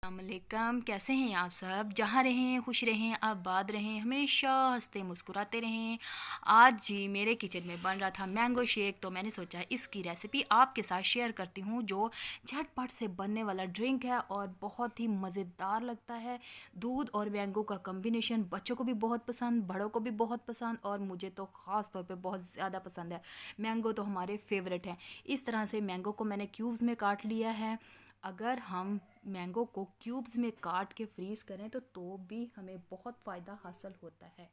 अस्सलामुअलैकुम, कैसे हैं आप सब? जहाँ रहें खुश रहें, आबाद रहें, हमेशा हंसते मुस्कुराते रहें। आज जी मेरे किचन में बन रहा था मैंगो शेक, तो मैंने सोचा इसकी रेसिपी आपके साथ शेयर करती हूँ। जो झटपट से बनने वाला ड्रिंक है और बहुत ही मज़ेदार लगता है। दूध और मैंगो का कॉम्बिनेशन बच्चों को भी बहुत पसंद, बड़ों को भी बहुत पसंद, और मुझे तो ख़ास तौर पे बहुत ज़्यादा पसंद है। मैंगो तो हमारे फेवरेट हैं। इस तरह से मैंगो को मैंने क्यूब्स में काट लिया है। अगर हम मैंगो को क्यूब्स में काट के फ्रीज़ करें तो भी हमें बहुत फ़ायदा हासिल होता है।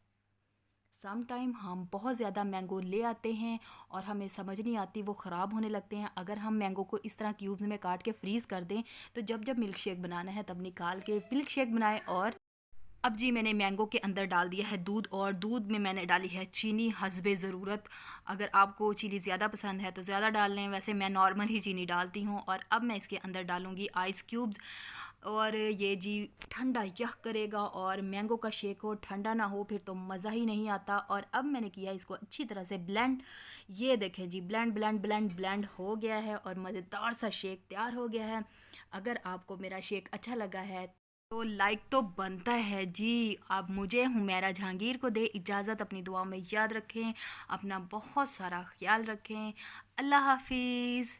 सम टाइम हम बहुत ज़्यादा मैंगो ले आते हैं और हमें समझ नहीं आती, वो ख़राब होने लगते हैं। अगर हम मैंगो को इस तरह क्यूब्स में काट के फ्रीज़ कर दें तो जब जब मिल्क शेक बनाना है तब निकाल के मिल्क शेक बनाएं। और अब जी मैंने मैंगो के अंदर डाल दिया है दूध, और दूध में मैंने डाली है चीनी हस्बे ज़रूरत। अगर आपको चीनी ज़्यादा पसंद है तो ज़्यादा डाल लें, वैसे मैं नॉर्मल ही चीनी डालती हूँ। और अब मैं इसके अंदर डालूँगी आइस क्यूब्स। और ये जी ठंडा यह करेगा, और मैंगो का शेक हो ठंडा ना हो फिर तो मज़ा ही नहीं आता। और अब मैंने किया इसको अच्छी तरह से ब्लेंड। ये देखें जी, ब्लेंड ब्लेंड ब्लेंड ब्लेंड हो गया है और मज़ेदार सा शेक तैयार हो गया है। अगर आपको मेरा शेक अच्छा लगा है तो लाइक तो बनता है जी। आप मुझे हुमैरा जहांगीर को दे इजाज़त, अपनी दुआ में याद रखें, अपना बहुत सारा ख्याल रखें। अल्लाह हाफिज़।